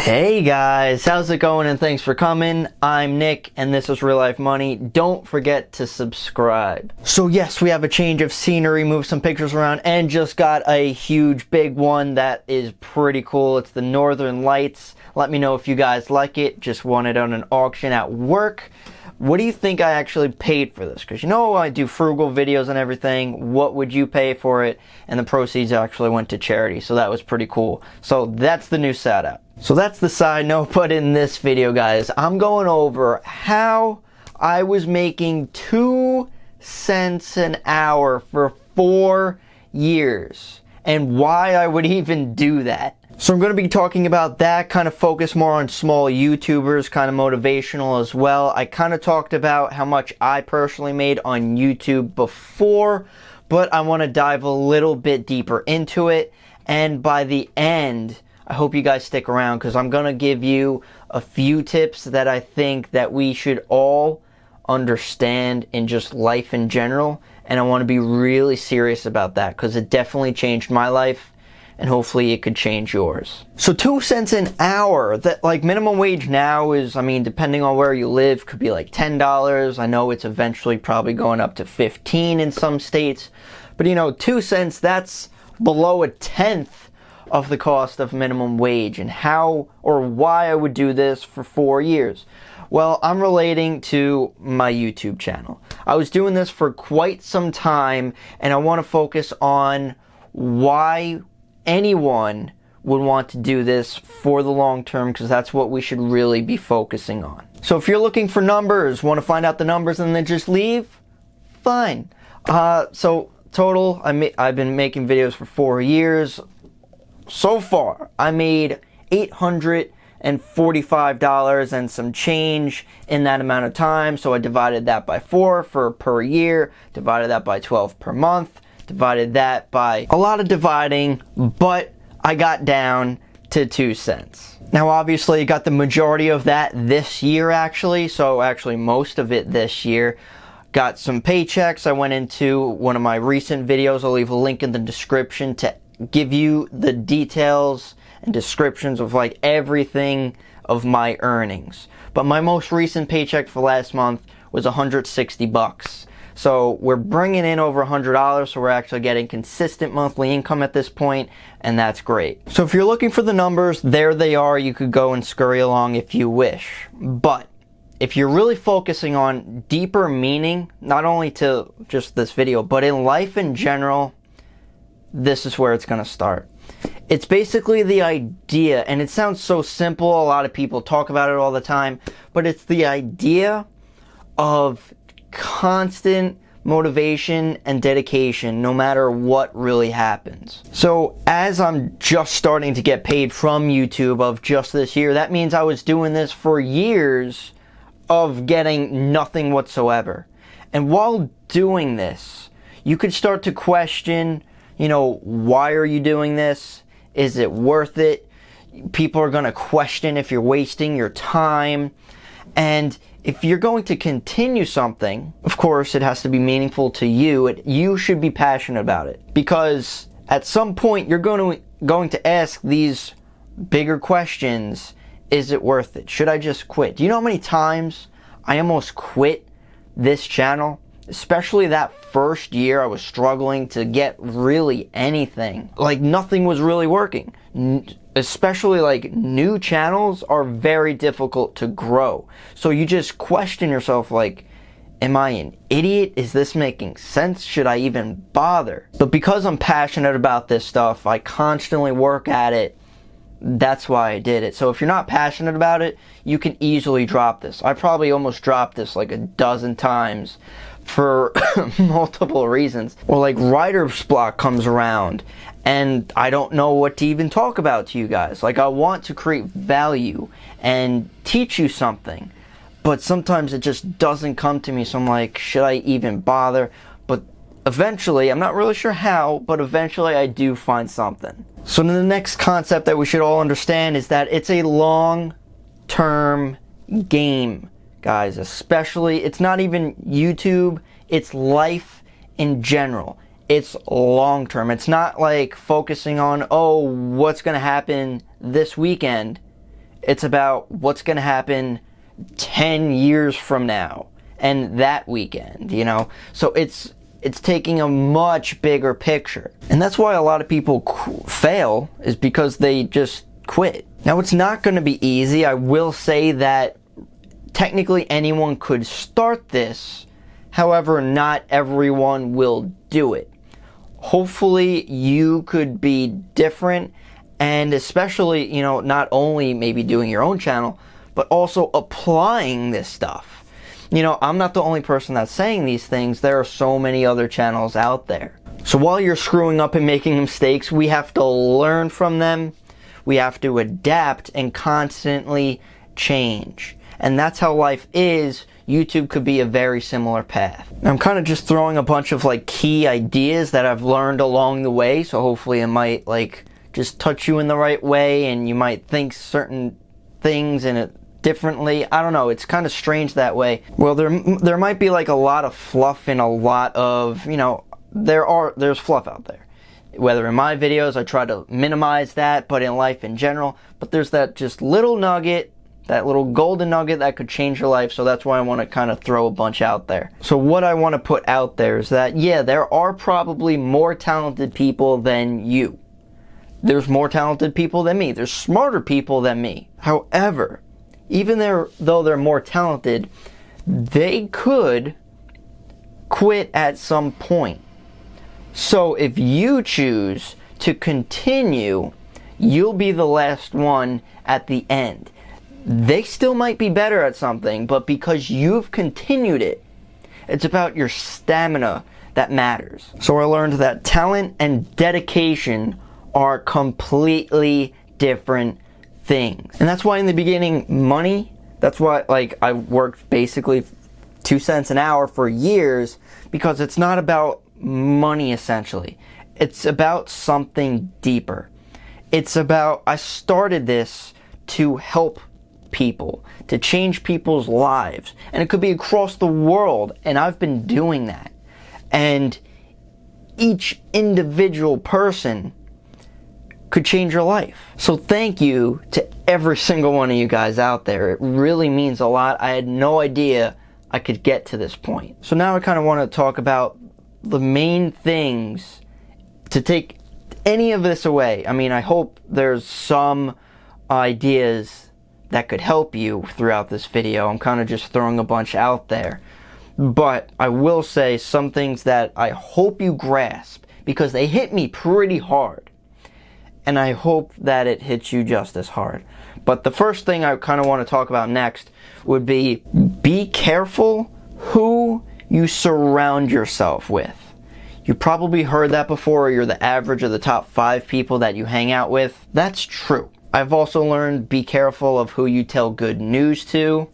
Hey guys, how's it going and thanks for coming. I'm Nick and this is Real Life Money. Don't forget to subscribe. So yes, we have a change of scenery, moved some pictures around and just got a huge big one that is pretty cool. It's the Northern Lights. Let me know if you guys like it. Just won it on an auction at work. What do you think I actually paid for this? Because you know I do frugal videos and everything. What would you pay for it? And the proceeds actually went to charity, so that was pretty cool. So that's the new setup. So that's the side note, but in this video, guys, I'm going over how I was making 2 cents an hour for 4 years and why I would even do that. So I'm going to be talking about that, kind of focus more on small YouTubers, kind of motivational as well. I kind of talked about how much I personally made on YouTube before, but I want to dive a little bit deeper into it. And by the end, I hope you guys stick around because I'm going to give you a few tips that I think that we should all understand in just life in general. And I want to be really serious about that because it definitely changed my life. And hopefully it could change yours. So 2 cents an hour, that like minimum wage now is, I mean, depending on where you live, could be like $10. I know it's eventually probably going up to 15 in some states. But you know, 2 cents, that's below a tenth of the cost of minimum wage. And how or why I would do this for 4 years. Well, I'm relating to my YouTube channel. I was doing this for quite some time and I want to focus on why anyone would want to do this for the long term because that's what we should really be focusing on. So if you're looking for numbers, want to find out the numbers and then just leave, fine. So total, I've been making videos for 4 years. So far, I made $845 and some change in that amount of time. So I divided that by 4 for per year, divided that by 12 per month. Divided that by a lot of dividing, but I got down to 2 cents. Now obviously I got the majority of that this year actually, so actually most of it this year. Got some paychecks. I went into one of my recent videos. I'll leave a link in the description to give you the details and descriptions of like everything of my earnings. But my most recent paycheck for last month was $160. So we're bringing in over $100, so we're actually getting consistent monthly income at this point, and that's great. So if you're looking for the numbers, there they are. You could go and scurry along if you wish. But if you're really focusing on deeper meaning, not only to just this video, but in life in general, this is where it's going to start. It's basically the idea, and it sounds so simple, a lot of people talk about it all the time, but it's the idea of constant motivation and dedication no matter what really happens. So as I'm just starting to get paid from YouTube of just this year, that means I was doing this for years of getting nothing whatsoever. And while doing this, you could start to question, you know, why are you doing this? Is it worth it? People are going to question if you're wasting your time. And if you're going to continue something, of course, it has to be meaningful to you. You should be passionate about it. Because at some point, you're going to ask these bigger questions. Is it worth it? Should I just quit? Do you know how many times I almost quit this channel? Especially that first year, I was struggling to get really anything. Like nothing was really working. Especially like new channels are very difficult to grow. So you just question yourself like, am I an idiot? Is this making sense? Should I even bother? But because I'm passionate about this stuff, I constantly work at it. That's why I did it. So if you're not passionate about it, you can easily drop this. I probably almost dropped this like a dozen times for multiple reasons. Or like writer's block comes around and I don't know what to even talk about to you guys. Like I want to create value and teach you something, but sometimes it just doesn't come to me. So I'm like, should I even bother? But eventually, I'm not really sure how, but eventually I do find something. So the next concept that we should all understand is that it's a long-term game, guys. Especially, it's not even YouTube, it's life in general. It's long term. It's not like focusing on, oh, what's going to happen this weekend. It's about what's going to happen 10 years from now and that weekend, you know? So it's taking a much bigger picture. And that's why a lot of people fail, is because they just quit. Now, it's not going to be easy. I will say that technically anyone could start this. However, not everyone will do it. Hopefully you could be different, and especially, you know, not only maybe doing your own channel, but also applying this stuff. You know, I'm not the only person that's saying these things. There are so many other channels out there. So while you're screwing up and making mistakes, we have to learn from them. We have to adapt and constantly change. And that's how life is. YouTube could be a very similar path. I'm kind of just throwing a bunch of like key ideas that I've learned along the way, so hopefully it might like just touch you in the right way, and you might think certain things in it differently. I don't know, it's kind of strange that way. Well, there might be like a lot of fluff and a lot of, you know, there's fluff out there. Whether in my videos I try to minimize that, but in life in general, but there's that just little nugget, that little golden nugget that could change your life. So that's why I want to kind of throw a bunch out there. So what I want to put out there is that, yeah, there are probably more talented people than you. There's more talented people than me. There's smarter people than me. However, even though they're more talented, they could quit at some point. So if you choose to continue, you'll be the last one at the end. They still might be better at something, but because you've continued it, it's about your stamina that matters. So I learned that talent and dedication are completely different things. And that's why in the beginning, money, that's why like I worked basically 2 cents an hour for years, because it's not about money essentially. It's about something deeper. It's about, I started this to help people, to change people's lives, and it could be across the world, and I've been doing that. And each individual person could change your life. So thank you to every single one of you guys out there. It really means a lot. I had no idea I could get to this point. So now I kind of want to talk about the main things to take any of this away. I mean, I hope there's some ideas that could help you throughout this video. I'm kind of just throwing a bunch out there. But I will say some things that I hope you grasp, because they hit me pretty hard. And I hope that it hits you just as hard. But the first thing I kind of want to talk about next would be careful who you surround yourself with. You probably heard that before, or you're the average of the top 5 people that you hang out with. That's true. I've also learned be careful of who you tell good news to.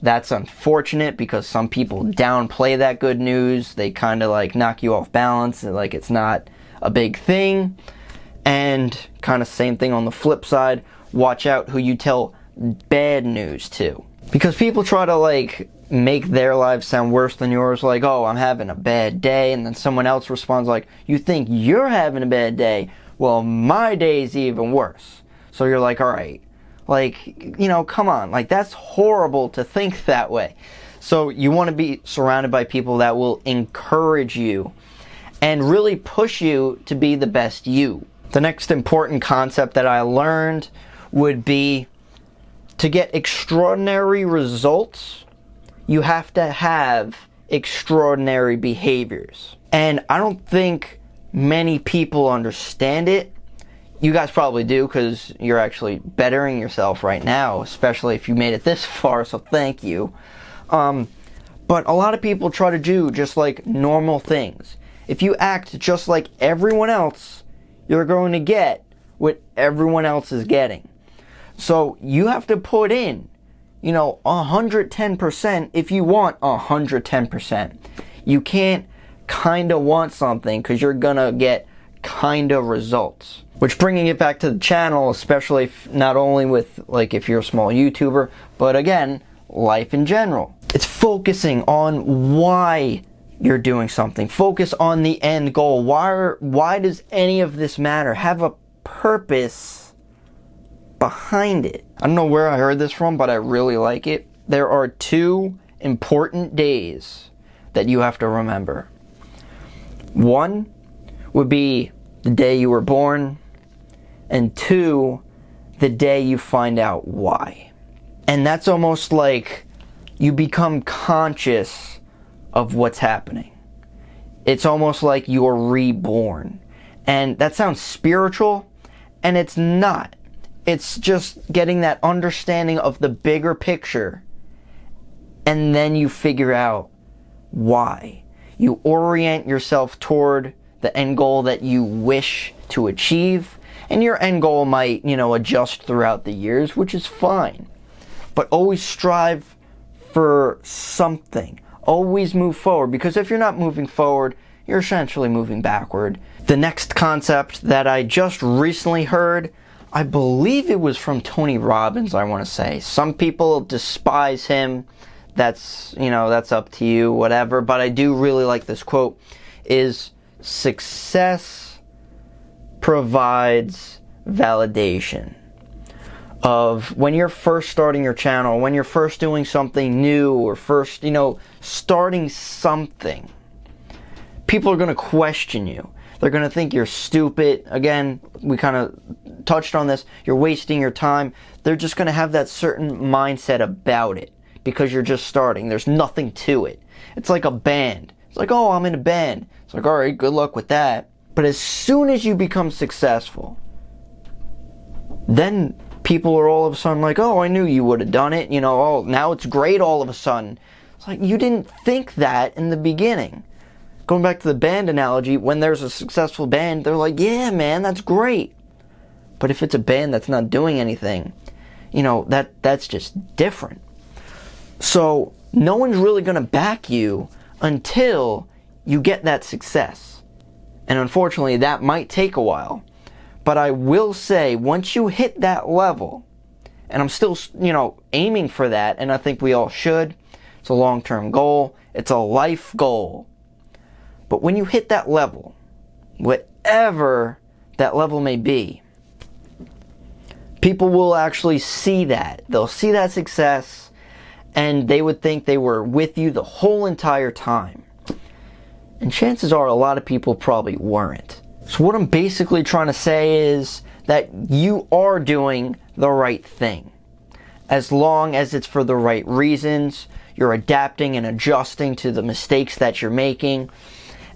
That's unfortunate because some people downplay that good news. They kind of like knock you off balance, and like it's not a big thing. And kind of same thing on the flip side. Watch out who you tell bad news to. Because people try to like make their lives sound worse than yours, like, oh, I'm having a bad day, and then someone else responds like, you think you're having a bad day? Well, my day's even worse. So you're like, all right, like, you know, come on, like that's horrible to think that way. So you want to be surrounded by people that will encourage you and really push you to be the best you. The next important concept that I learned would be to get extraordinary results, you have to have extraordinary behaviors. And I don't think many people understand it. You guys probably do, because you're actually bettering yourself right now, especially if you made it this far, so thank you. But a lot of people try to do just like normal things. If you act just like everyone else, you're going to get what everyone else is getting. So you have to put in, you know, 110% if you want 110%. You can't kind of want something, because you're gonna get kind of results. Which, bringing it back to the channel, especially if, not only with like if you're a small YouTuber, but again, life in general. It's focusing on why you're doing something. Focus on the end goal. Why does any of this matter? Have a purpose behind it. I don't know where I heard this from, but I really like it. There are 2 important days that you have to remember. One would be the day you were born, and 2, the day you find out why. And that's almost like you become conscious of what's happening. It's almost like you're reborn. And that sounds spiritual, and it's not. It's just getting that understanding of the bigger picture, and then you figure out why. You orient yourself toward the end goal that you wish to achieve, and your end goal might, adjust throughout the years, which is fine. But always strive for something. Always move forward, because if you're not moving forward, you're essentially moving backward. The next concept that I just recently heard, I believe it was from Tony Robbins, I want to say. Some people despise him. That's up to you, whatever. But I do really like this quote, is success provides validation. Of when you're first starting your channel, when you're first doing something new, or first, starting something, people are going to question you. They're going to think you're stupid. Again, we kind of touched on this. You're wasting your time. They're just going to have that certain mindset about it because you're just starting. There's nothing to it. It's like a band. It's like, oh, I'm in a band. It's like, all right, good luck with that. But as soon as you become successful, then people are all of a sudden like, oh, I knew you would have done it. Oh, now it's great all of a sudden. It's like, you didn't think that in the beginning. Going back to the band analogy, when there's a successful band, they're like, yeah, man, that's great. But if it's a band that's not doing anything, that's just different. So no one's really going to back you until you get that success. And unfortunately, that might take a while. But I will say, once you hit that level, and I'm still, aiming for that, and I think we all should. It's a long-term goal. It's a life goal. But when you hit that level, whatever that level may be, people will actually see that. They'll see that success, and they would think they were with you the whole entire time. And chances are a lot of people probably weren't. So what I'm basically trying to say is that you are doing the right thing. As long as it's for the right reasons, you're adapting and adjusting to the mistakes that you're making.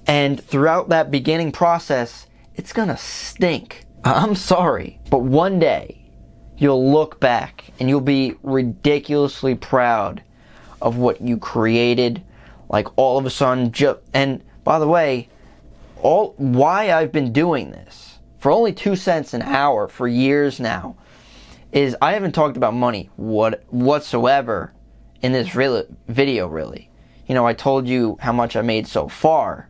And throughout that beginning process, it's gonna stink. I'm sorry, but one day you'll look back and you'll be ridiculously proud of what you created. Like all of a sudden, and by the way, why I've been doing this for only 2 cents an hour for years now is I haven't talked about money whatsoever in this video really. I told you how much I made so far,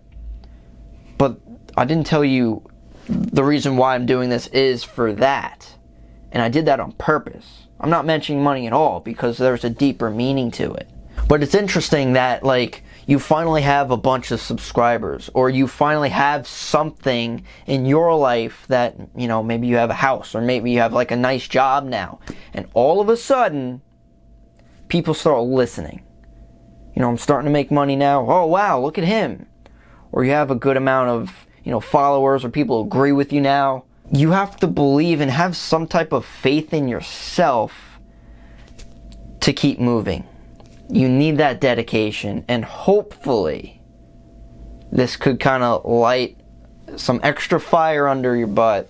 but I didn't tell you the reason why I'm doing this is for that. And I did that on purpose. I'm not mentioning money at all because there's a deeper meaning to it. But it's interesting that you finally have a bunch of subscribers, or you finally have something in your life that, maybe you have a house, or maybe you have a nice job now. And all of a sudden, people start listening. I'm starting to make money now. Oh, wow, look at him. Or you have a good amount of, followers, or people agree with you now. You have to believe and have some type of faith in yourself to keep moving. You need that dedication, and hopefully this could kind of light some extra fire under your butt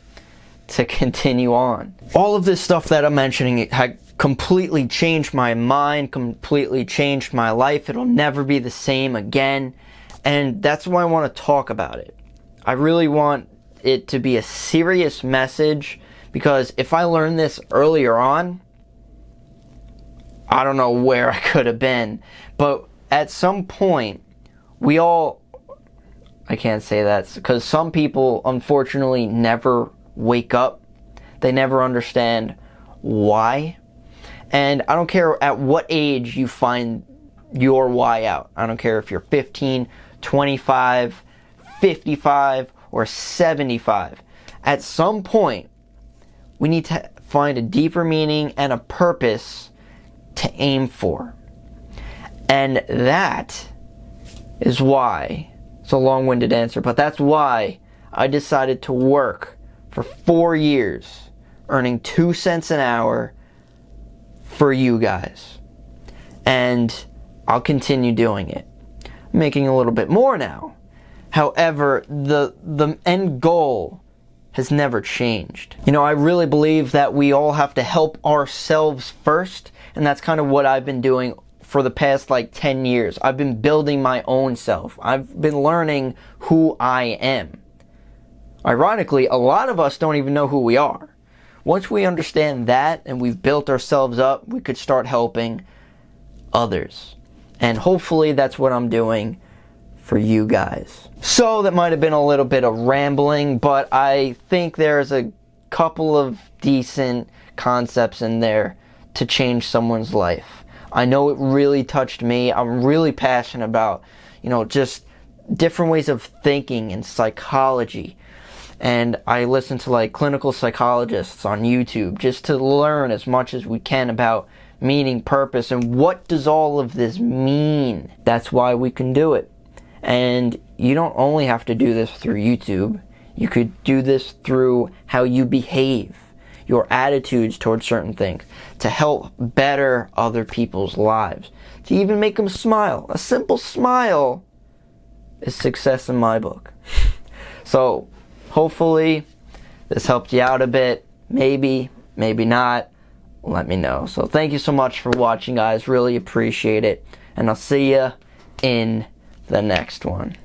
to continue on. All of this stuff that I'm mentioning had completely changed my mind, completely changed my life. It'll never be the same again, and that's why I want to talk about it. I really want it to be a serious message, because if I learned this earlier on, I don't know where I could have been. But at some point, I can't say that because some people unfortunately never wake up. They never understand why. And I don't care at what age you find your why out. I don't care if you're 15, 25, 55, or 75. At some point, we need to find a deeper meaning and a purpose to aim for. And that is why, it's a long-winded answer, but that's why I decided to work for 4 years, earning 2 cents an hour for you guys. And I'll continue doing it. I'm making a little bit more now. However, the end goal has never changed. You know, I really believe that we all have to help ourselves first, and that's kind of what I've been doing for the past 10 years. I've been building my own self. I've been learning who I am. Ironically, a lot of us don't even know who we are. Once we understand that and we've built ourselves up, we could start helping others. And hopefully that's what I'm doing for you guys. So that might have been a little bit of rambling, but I think there's a couple of decent concepts in there to change someone's life. I know it really touched me. I'm really passionate about, just different ways of thinking and psychology. And I listen to clinical psychologists on YouTube just to learn as much as we can about meaning, purpose, and what does all of this mean. That's why we can do it. And you don't only have to do this through YouTube. You could do this through how you behave, your attitudes towards certain things, to help better other people's lives, to even make them smile. A simple smile is success in my book. So hopefully this helped you out a bit. Maybe not. Let me know. So thank you so much for watching, guys. Really appreciate it. And I'll see you in the next one.